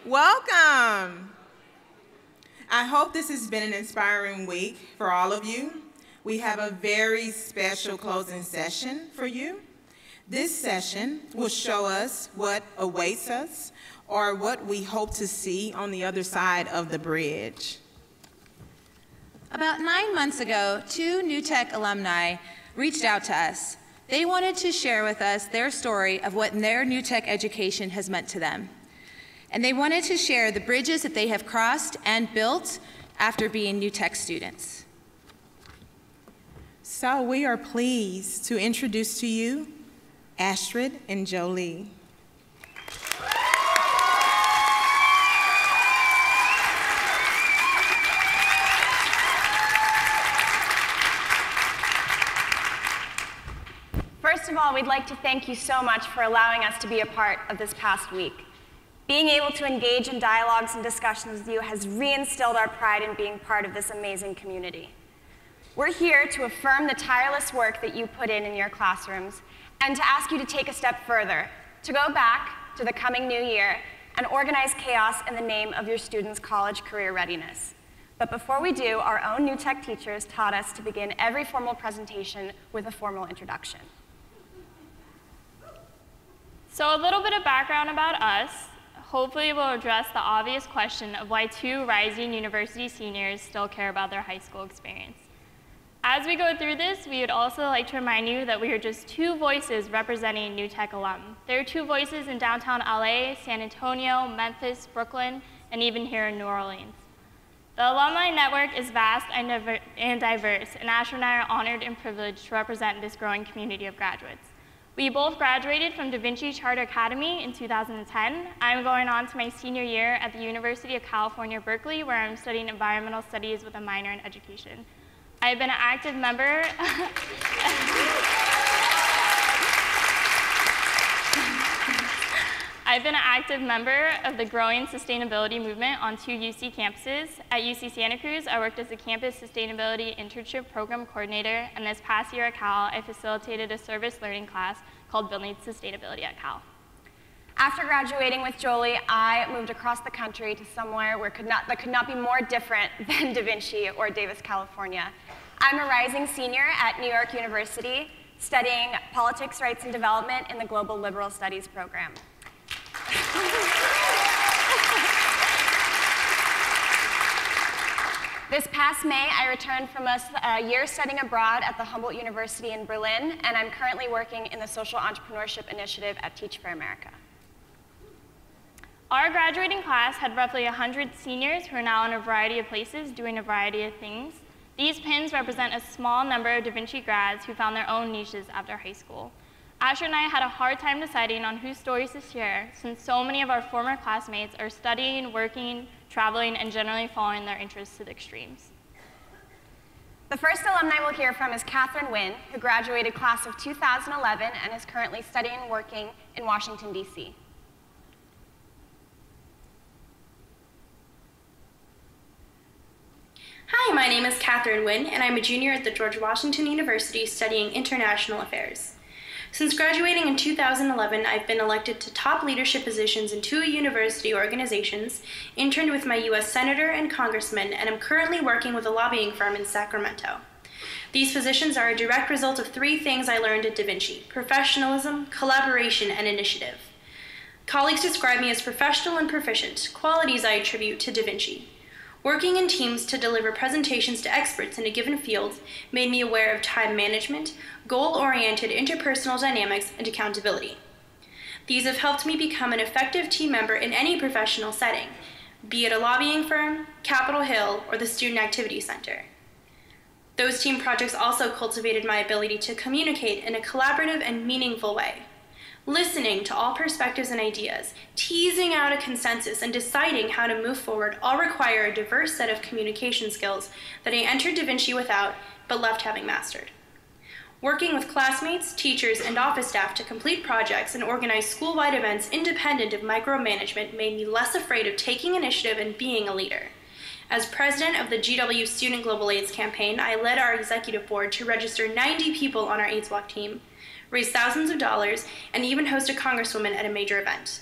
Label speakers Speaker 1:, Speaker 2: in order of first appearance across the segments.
Speaker 1: Welcome. I hope this has been an inspiring week for all of you. We have a very special closing session for you. This session will show us what awaits us or what we hope to see on the other side of the bridge.
Speaker 2: About 9 months ago, 2 NTAC alumni reached out to us. They wanted to share with us their story of what their NTAC education has meant to them. And they wanted to share the bridges that they have crossed and built after being NTAC students.
Speaker 1: So we are pleased to introduce to you Astrid and Jolie.
Speaker 3: First of all, we'd like to thank you so much for allowing us to be a part of this past week. Being able to engage in dialogues and discussions with you has reinstilled our pride in being part of this amazing community. We're here to affirm the tireless work that you put in your classrooms and to ask you to take a step further, to go back to the coming new year and organize chaos in the name of your students' college career readiness. But before we do, our own NTAC teachers taught us to begin every formal presentation with a formal introduction.
Speaker 4: So a little bit of background about us. Hopefully we'll address the obvious question of why 2 rising university seniors still care about their high school experience. As we go through this, we would also like to remind you that we are just 2 voices representing NTAC alum. There are 2 voices in downtown LA, San Antonio, Memphis, Brooklyn, and even here in New Orleans. The alumni network is vast and diverse, and Asher and I are honored and privileged to represent this growing community of graduates. We both graduated from Vinci Academy in 2010. I'm going on to my senior year at the University of California, Berkeley, where I'm studying environmental studies with a minor in education. I've been an active member of the growing sustainability movement on 2 UC campuses. At UC Santa Cruz, I worked as a campus sustainability internship program coordinator, and this past year at Cal, I facilitated a service learning class called Building Sustainability at Cal.
Speaker 3: After graduating with Jolie, I moved across the country to somewhere that could not be more different than Da Vinci or Davis, California. I'm a rising senior at New York University, studying politics, rights, and development in the Global Liberal Studies program. This past May, I returned from a year studying abroad at the Humboldt University in Berlin, and I'm currently working in the Social Entrepreneurship Initiative at Teach for America.
Speaker 4: Our graduating class had roughly 100 seniors who are now in a variety of places doing a variety of things. These pins represent a small number of Da Vinci grads who found their own niches after high school. Asher and I had a hard time deciding on whose stories to share, since so many of our former classmates are studying, working, traveling, and generally following their interests to the extremes.
Speaker 3: The first alumni we'll hear from is Catherine Nguyen, who graduated class of 2011 and is currently studying and working in Washington, D.C.
Speaker 5: Hi, my name is Catherine Nguyen, and I'm a junior at the George Washington University studying international affairs. Since graduating in 2011, I've been elected to top leadership positions in 2 university organizations, interned with my U.S. Senator and Congressman, and am currently working with a lobbying firm in Sacramento. These positions are a direct result of 3 things I learned at Da Vinci: professionalism, collaboration, and initiative. Colleagues describe me as professional and proficient, qualities I attribute to Da Vinci. Working in teams to deliver presentations to experts in a given field made me aware of time management, goal-oriented interpersonal dynamics, and accountability. These have helped me become an effective team member in any professional setting, be it a lobbying firm, Capitol Hill, or the Student Activity Center. Those team projects also cultivated my ability to communicate in a collaborative and meaningful way. Listening to all perspectives and ideas, teasing out a consensus, and deciding how to move forward all require a diverse set of communication skills that I entered Da Vinci without, but left having mastered. Working with classmates, teachers, and office staff to complete projects and organize school-wide events independent of micromanagement made me less afraid of taking initiative and being a leader. As president of the GW Student Global AIDS campaign, I led our executive board to register 90 people on our AIDS Walk team, raise thousands of dollars, and even host a congresswoman at a major event.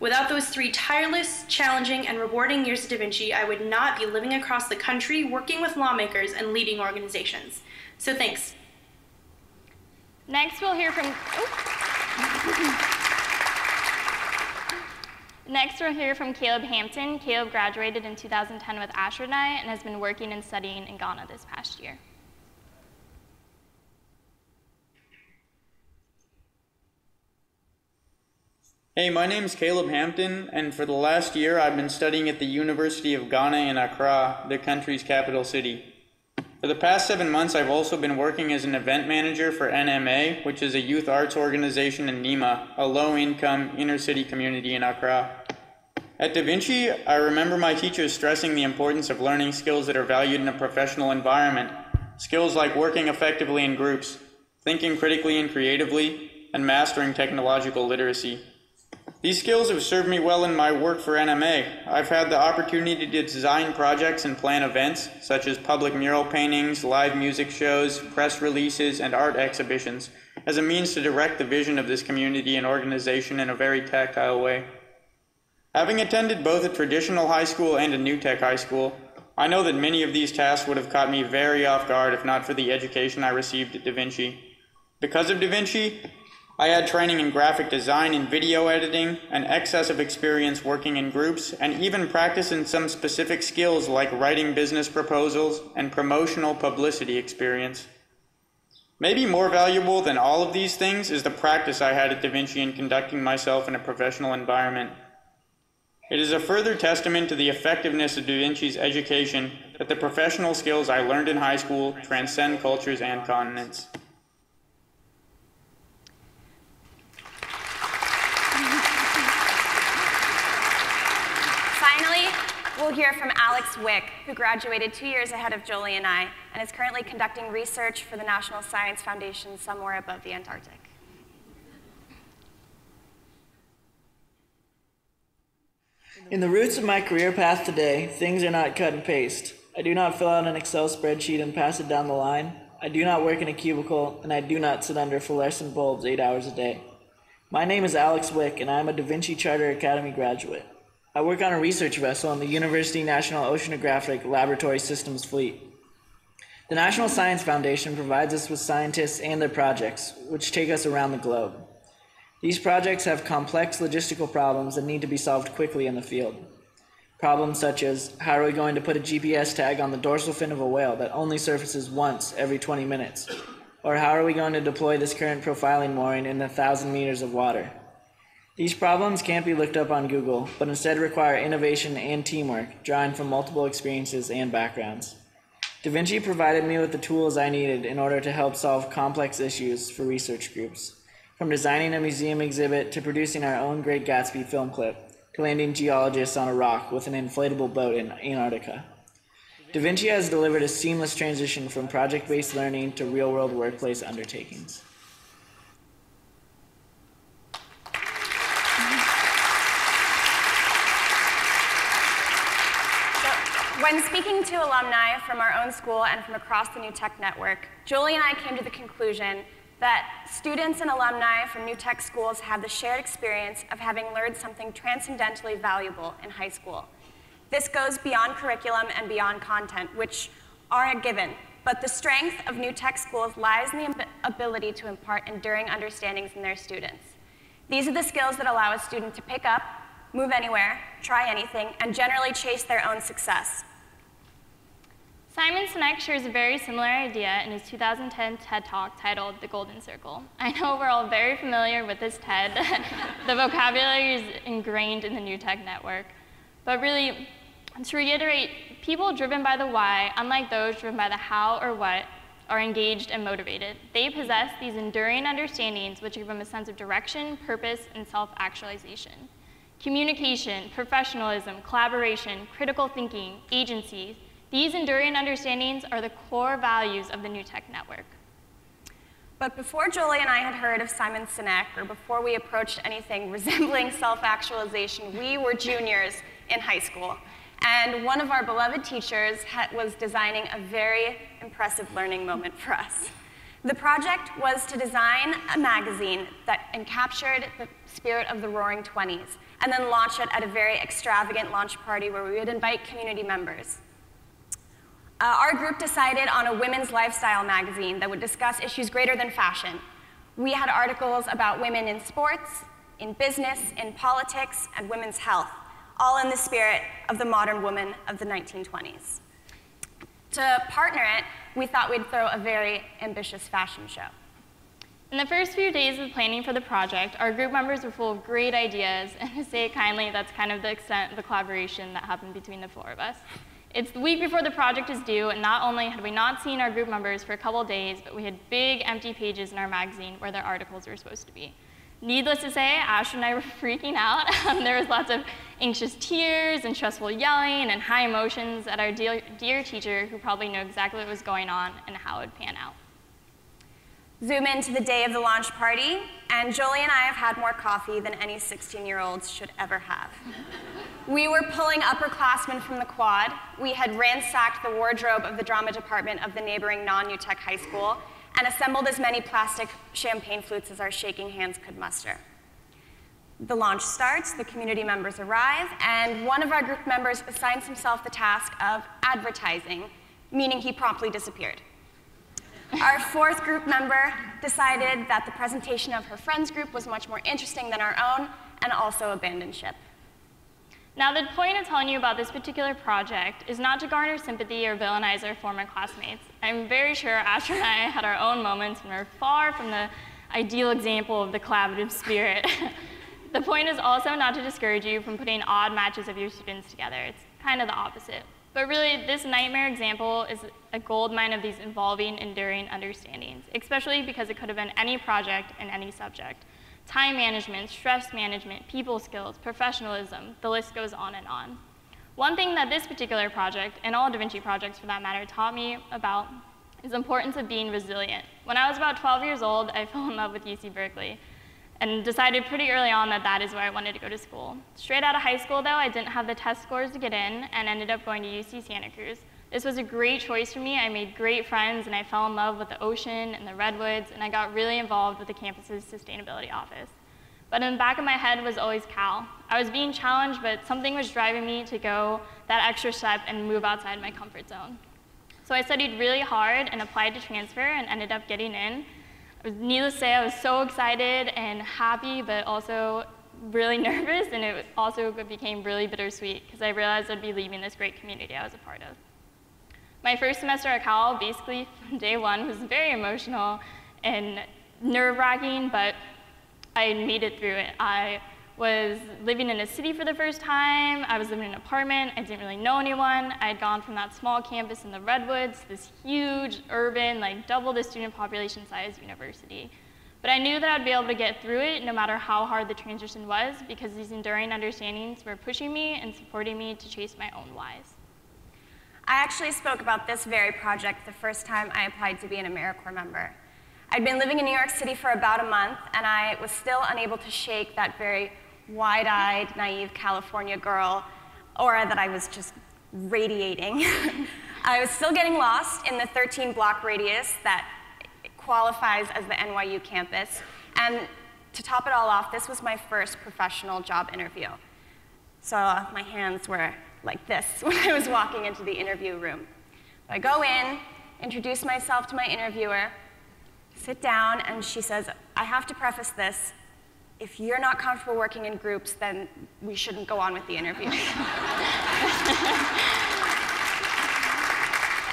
Speaker 5: Without those 3 tireless, challenging, and rewarding years at Da Vinci, I would not be living across the country, working with lawmakers, and leading organizations. So thanks.
Speaker 4: Next, we'll hear from Caleb Hampton. Caleb graduated in 2010 with Astronauts and has been working and studying in Ghana this past year.
Speaker 6: Hey, my name is Caleb Hampton, and for the last year I've been studying at the University of Ghana in Accra, the country's capital city. For the past 7 months, I've also been working as an event manager for NMA, which is a youth arts organization in Nima, a low-income inner-city community in Accra. At Da Vinci, I remember my teachers stressing the importance of learning skills that are valued in a professional environment, skills like working effectively in groups, thinking critically and creatively, and mastering technological literacy. These skills have served me well in my work for NMA. I've had the opportunity to design projects and plan events, such as public mural paintings, live music shows, press releases, and art exhibitions, as a means to direct the vision of this community and organization in a very tactile way. Having attended both a traditional high school and a new tech high school, I know that many of these tasks would have caught me very off guard if not for the education I received at Da Vinci. Because of Da Vinci, I had training in graphic design and video editing, an excess of experience working in groups, and even practice in some specific skills like writing business proposals and promotional publicity experience. Maybe more valuable than all of these things is the practice I had at Da Vinci in conducting myself in a professional environment. It is a further testament to the effectiveness of Da Vinci's education that the professional skills I learned in high school transcend cultures and continents.
Speaker 3: Finally, we'll hear from Alex Wick, who graduated 2 years ahead of Jolie and I, and is currently conducting research for the National Science Foundation somewhere above the Antarctic.
Speaker 7: In the roots of my career path today, things are not cut and paste. I do not fill out an Excel spreadsheet and pass it down the line. I do not work in a cubicle, and I do not sit under fluorescent bulbs 8 hours a day. My name is Alex Wick, and I am a Da Vinci Charter Academy graduate. I work on a research vessel on the University National Oceanographic Laboratory Systems fleet. The National Science Foundation provides us with scientists and their projects, which take us around the globe. These projects have complex logistical problems that need to be solved quickly in the field. Problems such as, how are we going to put a GPS tag on the dorsal fin of a whale that only surfaces once every 20 minutes? Or how are we going to deploy this current profiling mooring in 1,000 meters of water? These problems can't be looked up on Google, but instead require innovation and teamwork, drawing from multiple experiences and backgrounds. Da Vinci provided me with the tools I needed in order to help solve complex issues for research groups. From designing a museum exhibit to producing our own Great Gatsby film clip, to landing geologists on a rock with an inflatable boat in Antarctica. Da Vinci has delivered a seamless transition from project-based learning to real-world workplace undertakings.
Speaker 3: When speaking to alumni from our own school and from across the New Tech network, Julie and I came to the conclusion that students and alumni from New Tech schools have the shared experience of having learned something transcendently valuable in high school. This goes beyond curriculum and beyond content, which are a given, but the strength of New Tech schools lies in the ability to impart enduring understandings in their students. These are the skills that allow a student to pick up, move anywhere, try anything, and generally chase their own success.
Speaker 4: Simon Sinek shares a very similar idea in his 2010 TED Talk titled The Golden Circle. I know we're all very familiar with this TED. The vocabulary is ingrained in the New Tech network. But really, to reiterate, people driven by the why, unlike those driven by the how or what, are engaged and motivated. They possess these enduring understandings which give them a sense of direction, purpose, and self-actualization. Communication, professionalism, collaboration, critical thinking, agency, these enduring understandings are the core values of the New Tech network.
Speaker 3: But before Jolie and I had heard of Simon Sinek, or before we approached anything resembling self-actualization, we were juniors in high school. And one of our beloved teachers was designing a very impressive learning moment for us. The project was to design a magazine that encaptured the spirit of the Roaring Twenties, and then launch it at a very extravagant launch party where we would invite community members. Our group decided on a women's lifestyle magazine that would discuss issues greater than fashion. We had articles about women in sports, in business, in politics, and women's health, all in the spirit of the modern woman of the 1920s. To partner it, we thought we'd throw a very ambitious fashion show.
Speaker 4: In the first few days of planning for the project, our group members were full of great ideas, and to say it kindly, that's kind of the extent of the collaboration that happened between the four of us. It's the week before the project is due, and not only had we not seen our group members for a couple of days, but we had big empty pages in our magazine where their articles were supposed to be. Needless to say, Asher and I were freaking out. There was lots of anxious tears and stressful yelling and high emotions at our dear teacher, who probably knew exactly what was going on and how it would pan out.
Speaker 3: Zoom into the day of the launch party, and Jolie and I have had more coffee than any 16-year-olds should ever have. We were pulling upperclassmen from the quad. We had ransacked the wardrobe of the drama department of the neighboring non-UTEC high school and assembled as many plastic champagne flutes as our shaking hands could muster. The launch starts, the community members arrive, and one of our group members assigns himself the task of advertising, meaning he promptly disappeared. Our fourth group member decided that the presentation of her friend's group was much more interesting than our own, and also abandoned ship.
Speaker 4: Now, the point of telling you about this particular project is not to garner sympathy or villainize our former classmates. I'm very sure Asher and I had our own moments when we were far from the ideal example of the collaborative spirit. The point is also not to discourage you from putting odd matches of your students together. It's kind of the opposite. But really, this nightmare example is a goldmine of these evolving, enduring understandings, especially because it could have been any project in any subject. Time management, stress management, people skills, professionalism, the list goes on and on. One thing that this particular project, and all Da Vinci projects for that matter, taught me about is the importance of being resilient. When I was about 12 years old, I fell in love with UC Berkeley and decided pretty early on that that is where I wanted to go to school. Straight out of high school, though, I didn't have the test scores to get in and ended up going to UC Santa Cruz. This was a great choice for me. I made great friends, and I fell in love with the ocean and the redwoods, and I got really involved with the campus's sustainability office. But in the back of my head was always Cal. I was being challenged, but something was driving me to go that extra step and move outside my comfort zone. So I studied really hard and applied to transfer and ended up getting in. Needless to say, I was so excited and happy, but also really nervous, and it also became really bittersweet because I realized I'd be leaving this great community I was a part of. My first semester at Cal, basically from day one, was very emotional and nerve-wracking, but I made it through it. I was living in a city for the first time. I was living in an apartment. I didn't really know anyone. I had gone from that small campus in the redwoods to this huge, urban, like double the student population size university. But I knew that I'd be able to get through it no matter how hard the transition was, because these enduring understandings were pushing me and supporting me to chase my own whys.
Speaker 3: I actually spoke about this very project the first time I applied to be an AmeriCorps member. I'd been living in New York City for about a month, and I was still unable to shake that very wide-eyed, naive California girl aura that I was just radiating. I was still getting lost in the 13-block radius that qualifies as the NYU campus. And to top it all off, this was my first professional job interview. So my hands were like this when I was walking into the interview room. I go in, introduce myself to my interviewer, sit down, and she says, I have to preface this. If you're not comfortable working in groups, then we shouldn't go on with the interview.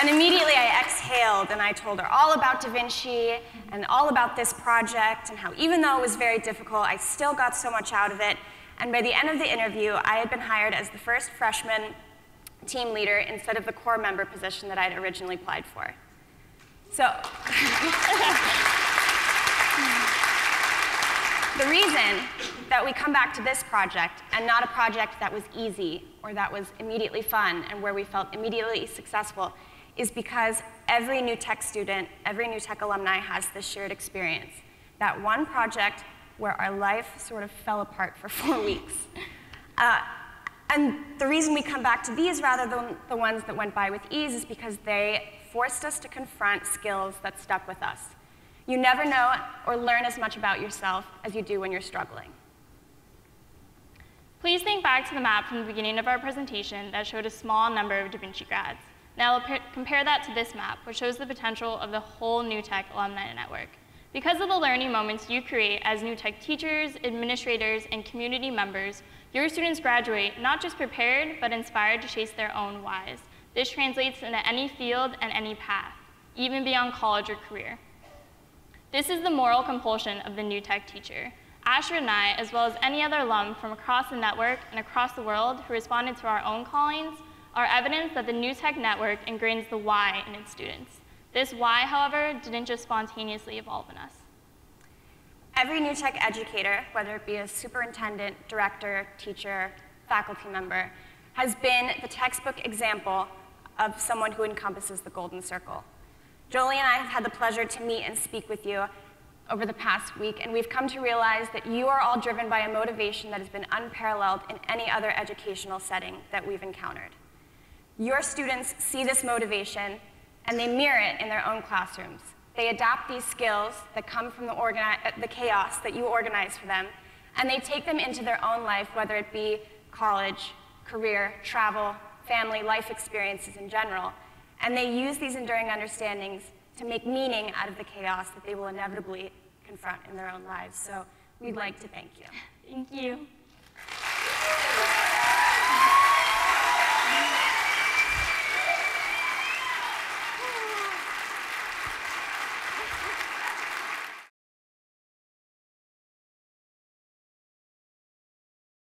Speaker 3: And immediately I exhaled and I told her all about Da Vinci and all about this project and how even though it was very difficult, I still got so much out of it. And by the end of the interview, I had been hired as the first freshman team leader instead of the core member position that I had originally applied for. So, the reason that we come back to this project and not a project that was easy or that was immediately fun and where we felt immediately successful is because every new tech student, every new tech alumni has this shared experience. That one project where our life sort of fell apart for 4 weeks. And the reason we come back to these rather than the ones that went by with ease is because they forced us to confront skills that stuck with us. You never know or learn as much about yourself as you do when you're struggling.
Speaker 4: Please think back to the map from the beginning of our presentation that showed a small number of Da Vinci grads. Now compare that to this map, which shows the potential of the whole NTAC alumni network. Because of the learning moments you create as NTAC teachers, administrators, and community members, your students graduate not just prepared, but inspired to chase their own whys. This translates into any field and any path, even beyond college or career. This is the moral compulsion of the NTAC teacher. Asher and I, as well as any other alum from across the network and across the world who responded to our own callings, are evidence that the NTAC network ingrains the why in its students. This why, however, didn't just spontaneously evolve in us.
Speaker 3: Every NTAC educator, whether it be a superintendent, director, teacher, faculty member, has been the textbook example of someone who encompasses the golden circle. Jolie and I have had the pleasure to meet and speak with you over the past week, and we've come to realize that you are all driven by a motivation that has been unparalleled in any other educational setting that we've encountered. Your students see this motivation, and they mirror it in their own classrooms. They adapt these skills that come from the chaos that you organize for them, and they take them into their own life, whether it be college, career, travel, family, life experiences in general, and they use these enduring understandings to make meaning out of the chaos that they will inevitably confront in their own lives. So we'd like to thank you.
Speaker 4: Thank you.